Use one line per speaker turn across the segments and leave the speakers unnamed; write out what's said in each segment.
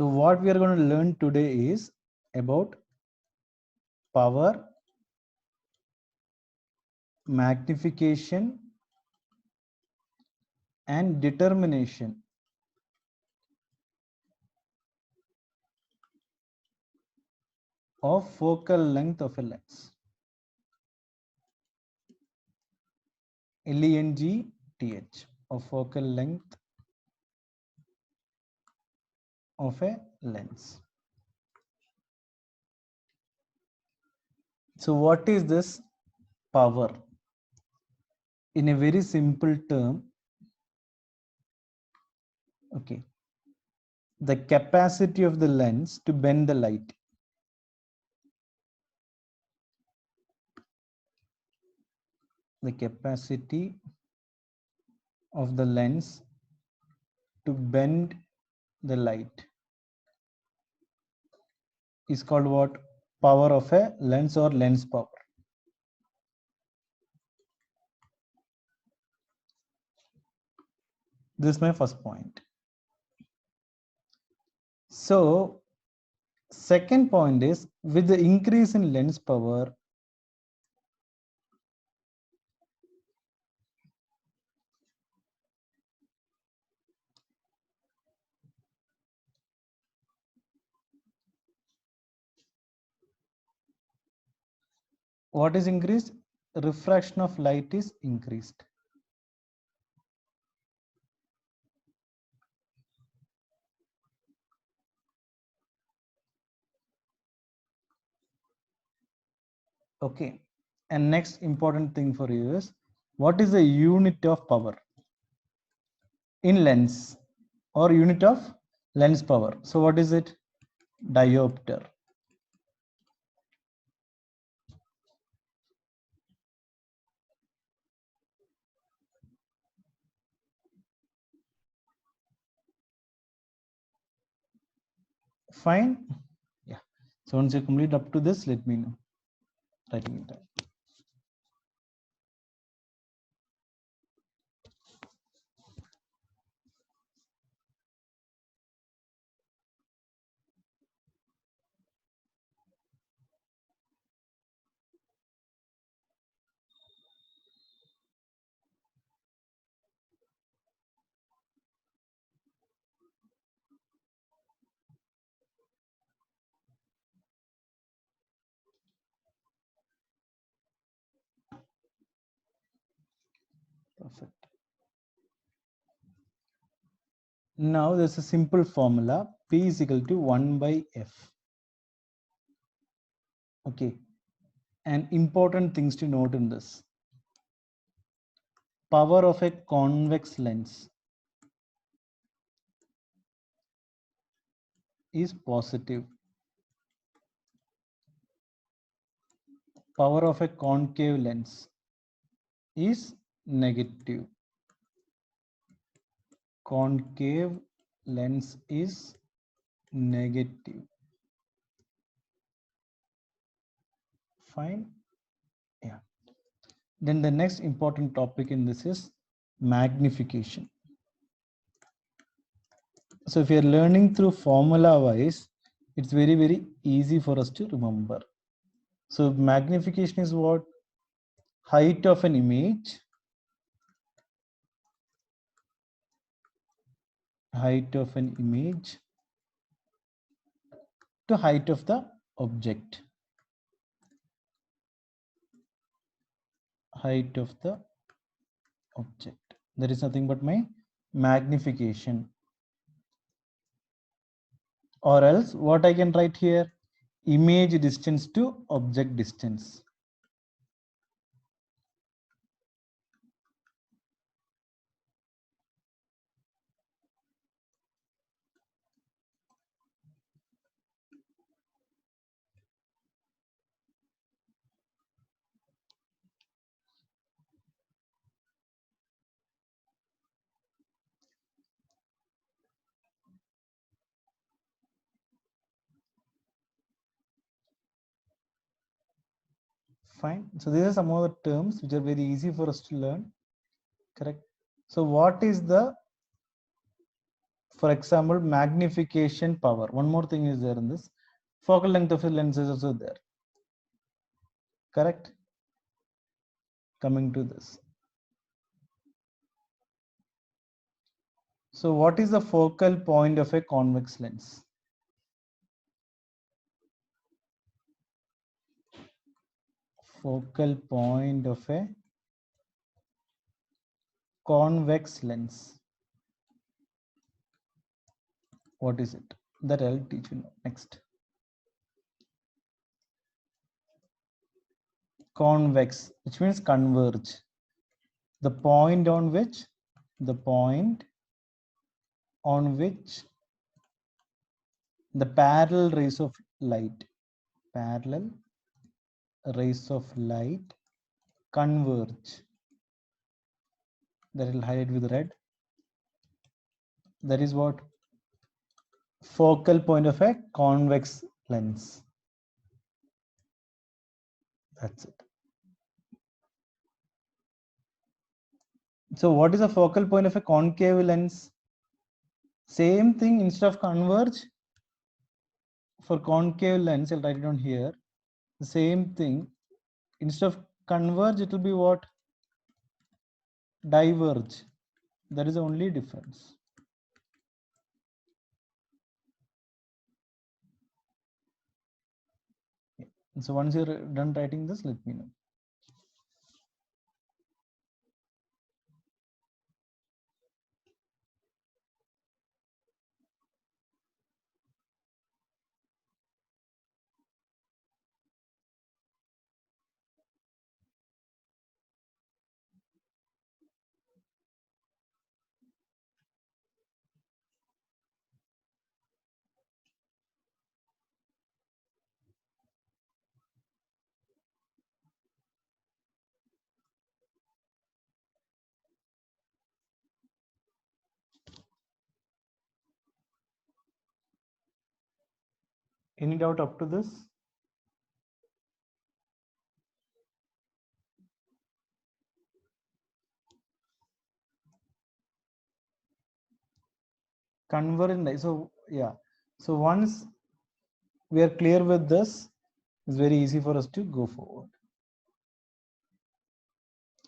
So what we are going to learn today is about power, magnification, and determination of focal length of a lens. LENGTH, of focal length of a lens. So what is this power? In a very simple term, okay, the capacity of the lens to bend the light. The capacity of the lens to bend the light is called what? Power of a lens or lens power. This is my first point. So second point is, with the increase in lens power, what is increased? Refraction of light is increased. Okay. And next important thing for you is, what is the unit of power in lens or unit of lens power? So what is it? Diopter. Fine. Yeah. So once you complete up to this, let me know. Writing it down. Perfect. Now there's a simple formula. P is equal to 1 by F. Okay. And important things to note in this. Power of a convex lens is positive. Power of a concave lens is negative. Concave lens is negative. Fine. Yeah. Then the next important topic in this is magnification. So if you're learning through formula wise, it's very, very easy for us to remember. So magnification is what? Height of an image. Height of an image to height of the object. Height of the object. There is nothing but my magnification. Or else what I can write here? Image distance to object distance. Fine. So these are some of the terms which are very easy for us to learn. Correct. So what is the For example, magnification power. One more thing is there in this. Focal length of the lens is also there. Correct? Coming to this. So what is the focal point of a convex lens? Focal point of a convex lens. What is it? That I'll teach you next. Convex, which means converge. The point on which the parallel rays of light converge. That will highlight with red. That is what focal point of a convex lens. That's it. So what is the focal point of a concave lens? Same thing, instead of converge, for concave lens, I'll write it down here. The same thing, instead of converge, it will be what? Diverge. That is the only difference. So once you're done writing this, let me know. Any doubt up to this? Convergent. So yeah. So once we are clear with this, it's very easy for us to go forward.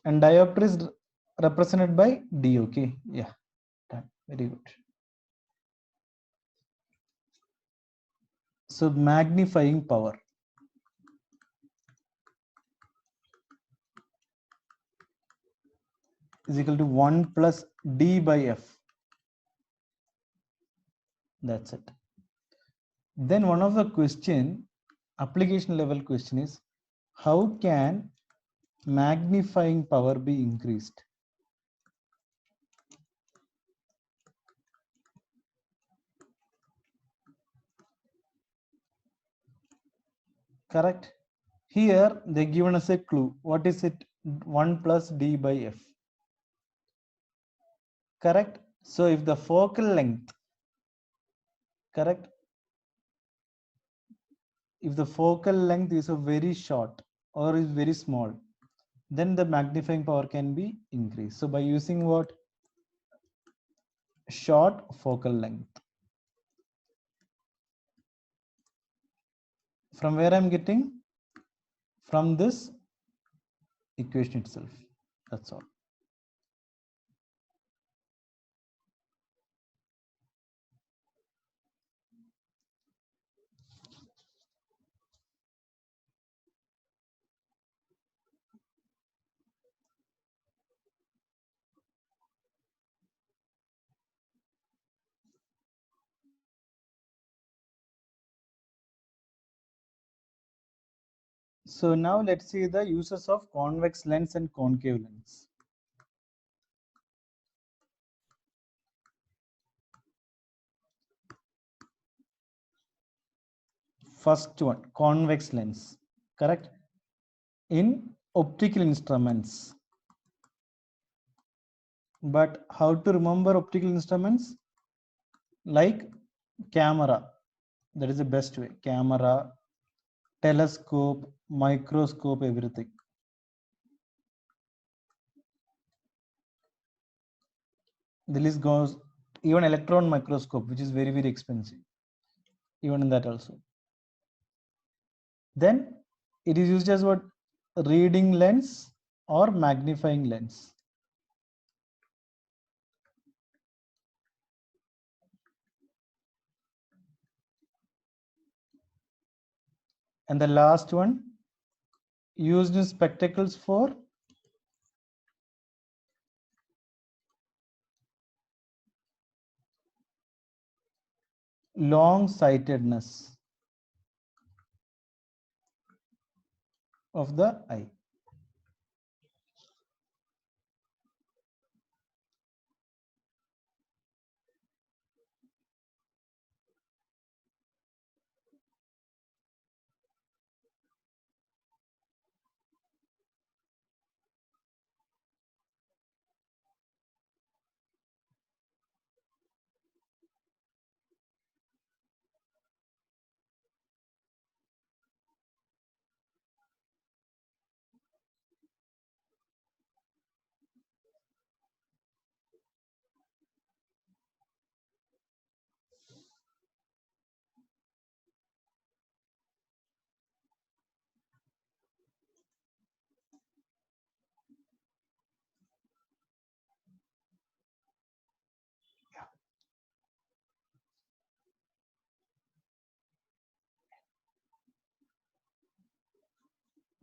And diopter is represented by D. Okay. Yeah. Done. Very good. So magnifying power is equal to 1 plus D by F. That's it. Then one of the question, application level question is, how can magnifying power be increased? Correct. Here they given us a clue. What is it? 1 plus D by F. Correct. So if the focal length, correct, if the focal length is a very short or is very small, then the magnifying power can be increased. So by using what? Short focal length. From where I'm getting? From this equation itself. That's all. So now let's see the uses of convex lens and concave lens. First one, convex lens, correct? In optical instruments. But how to remember optical instruments? Like camera, that is the best way. Camera, telescope, microscope, everything. The list goes even electron microscope, which is very, very expensive, even in that also. Then it is used as what? Reading lens or magnifying lens. And the last one, used in spectacles for long sightedness of the eye.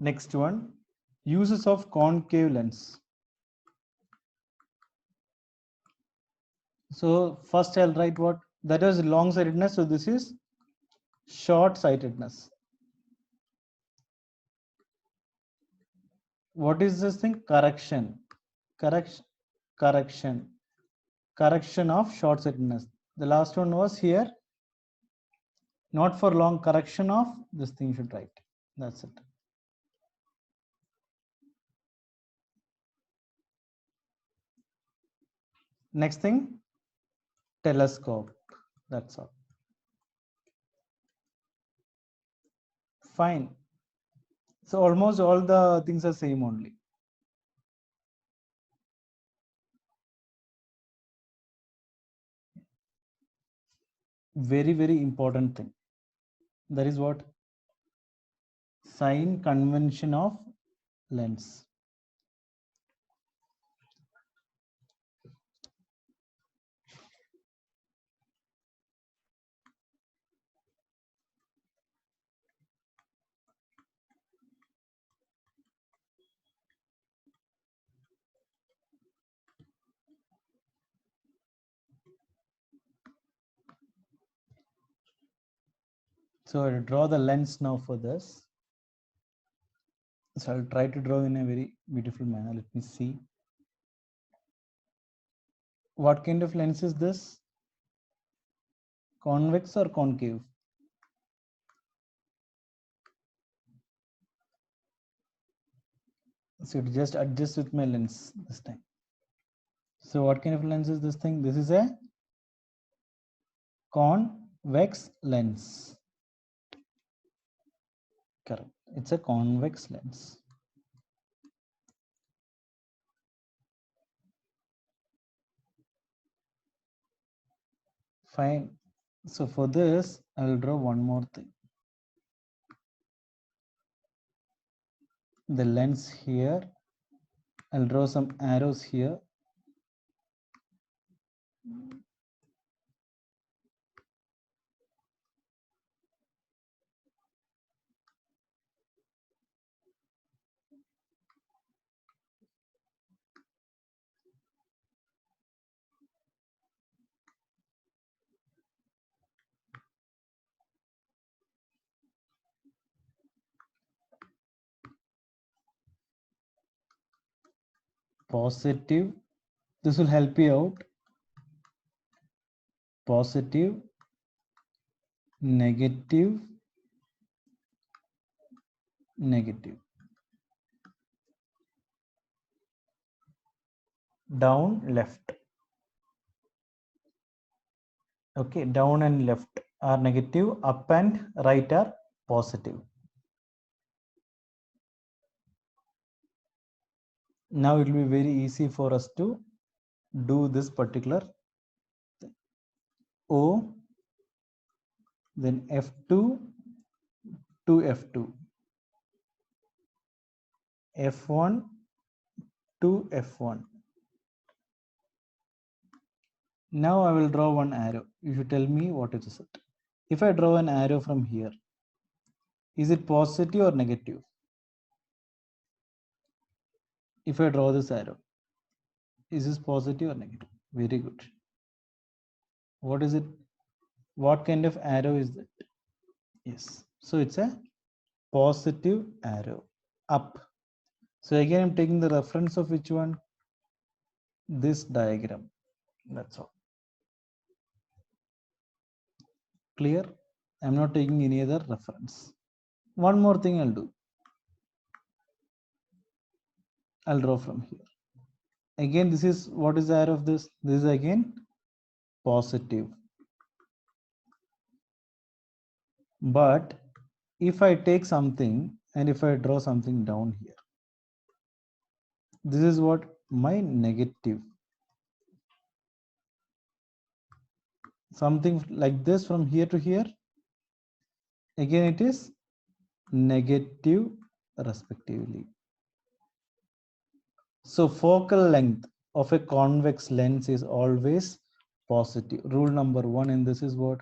Next one, uses of concave lens. So first I'll write what that is long sightedness. So this is short sightedness. What is this thing? Correction. Correction. Correction. Correction of short sightedness. The last one was here. Not for long, correction of this thing you should write. That's it. Next thing, telescope. That's all. Fine. So almost all the things are same only. Very, very important thing. That is what? Sign convention of lens. So I'll draw the lens now for this. So I'll try to draw in a very beautiful manner. Let me see. What kind of lens is this? Convex or concave? So it just adjust with my lens this time. So what kind of lens is this thing? This is a convex lens. Correct. It's a convex lens. Fine. So for this, I will draw one more thing. The lens here. I'll draw some arrows here. Positive. This will help you out. Positive, negative, negative. Down, left. Okay, down and left are negative, up and right are positive. Now it will be very easy for us to do this particular thing. O, then F2 to F2, F1 to F1. Now I will draw one arrow. You should tell me what is it. If I draw an arrow from here, is it positive or negative? If I draw this arrow, is this positive or negative? Very good. What is it? What kind of arrow is that? Yes. So it's a positive arrow up. So again, I'm taking the reference of which one? This diagram. That's all. Clear? I'm not taking any other reference. One more thing I'll do. I'll draw from here. Again, this is what is the arrow of this? This is again positive. But if I take something and if I draw something down here, this is what my negative. Something like this from here to here, again it is negative respectively. So focal length of a convex lens is always positive. Rule number 1 in this is what?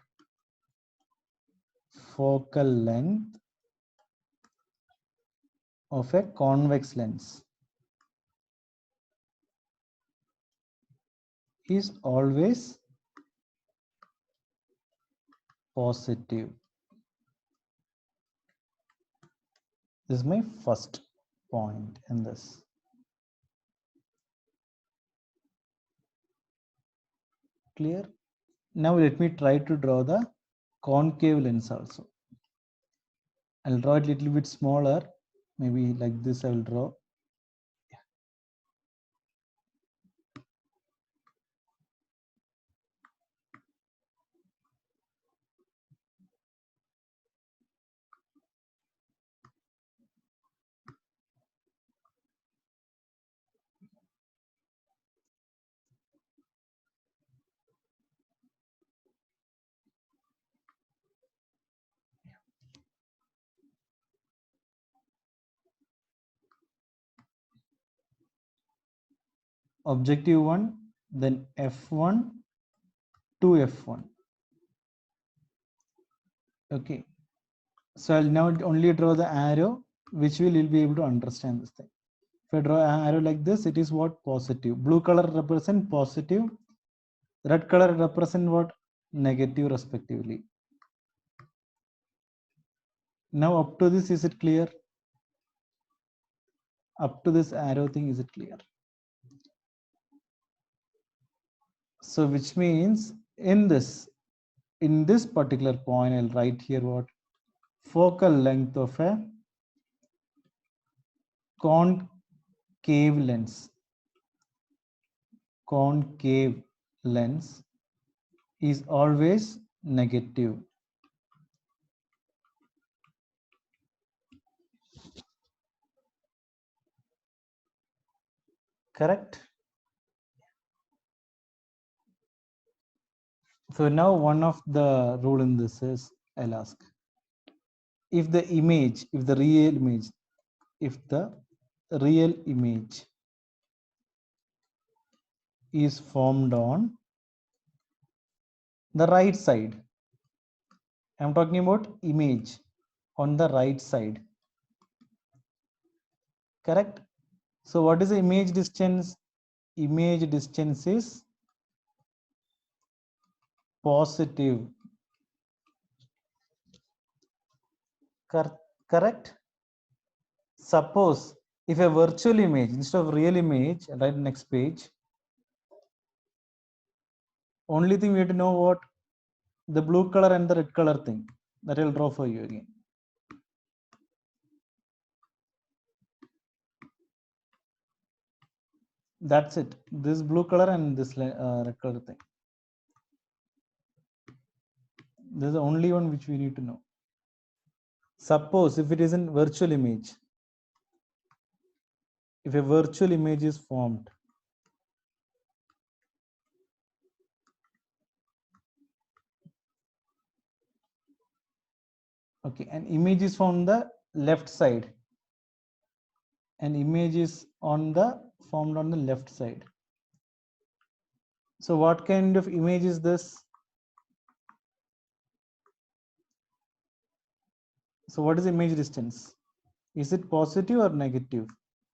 Focal length of a convex lens is always positive. This is my first point in this. Clear? Now let me try to draw the concave lens also. I'll draw it a little bit smaller. Maybe like this I will draw. Objective 1, then F1 to F1. Okay. So I'll now only draw the arrow, which will you'll be able to understand this thing. If I draw an arrow like this, it is what? Positive. Blue color represent positive. Red color represent what? Negative respectively. Now up to this, is it clear? Up to this arrow thing, is it clear? So which means in this particular point, I'll write here what? Focal length of a concave lens. Concave lens is always negative. Correct? So now one of the rule in this is, I'll ask, if the real image is formed on the right side, I'm talking about image on the right side, correct? So what is the image distance? Image distance is positive. Correct? Suppose if a virtual image instead of real image, right, next page, only thing we have to know what? The blue color and the red color thing. That I'll draw for you again. That's it. This blue color and this red color thing. This is the only one which we need to know. Suppose if it is in virtual image, if a virtual image is formed, Okay, an image is on the left side. An image is formed on the left side. So what kind of image is this? So what is image distance? Is it positive or negative?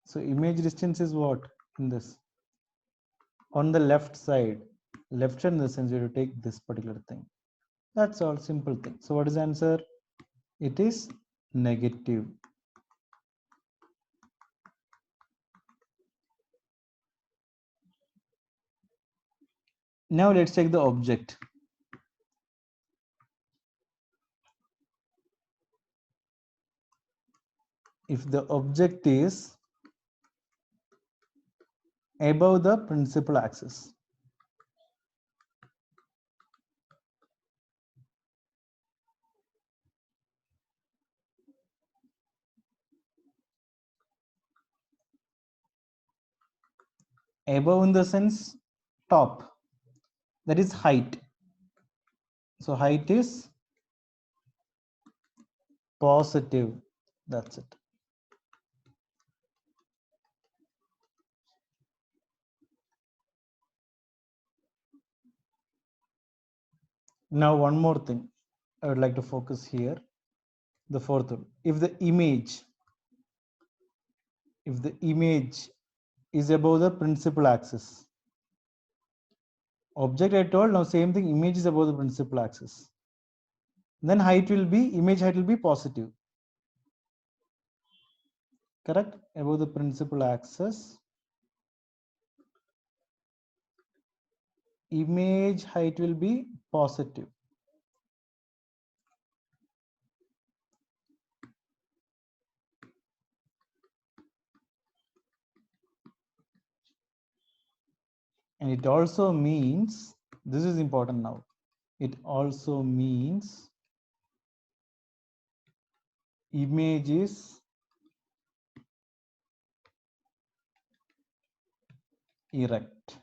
So image distance is what in this? On the left side. Left side in the sense you have to take this particular thing. That's all, simple thing. So what is the answer? It is negative. Now let's take the object. If the object is above the principal axis, above in the sense top, that is height. So height is positive. That's it. Now one more thing I would like to focus here. The fourth one. If the image is above the principal axis, object I told, now same thing, image is above the principal axis, then image height will be positive. Correct? Above the principal axis, image height will be positive. And it also means, this is important now, it also means image is erect.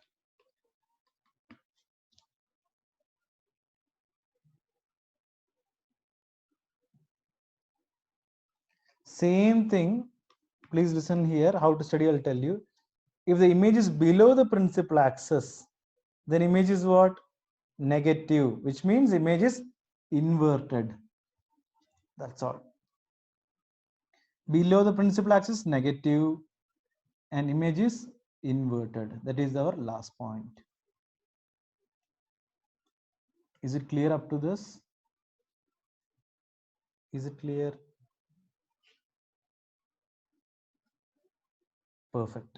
Same thing, please listen here, how to study I'll tell you. If the image is below the principal axis, then image is what? Negative, which means image is inverted. That's all. Below the principal axis, negative, and image is inverted. That is our last point. Is it clear up to this? Is it clear? Perfect.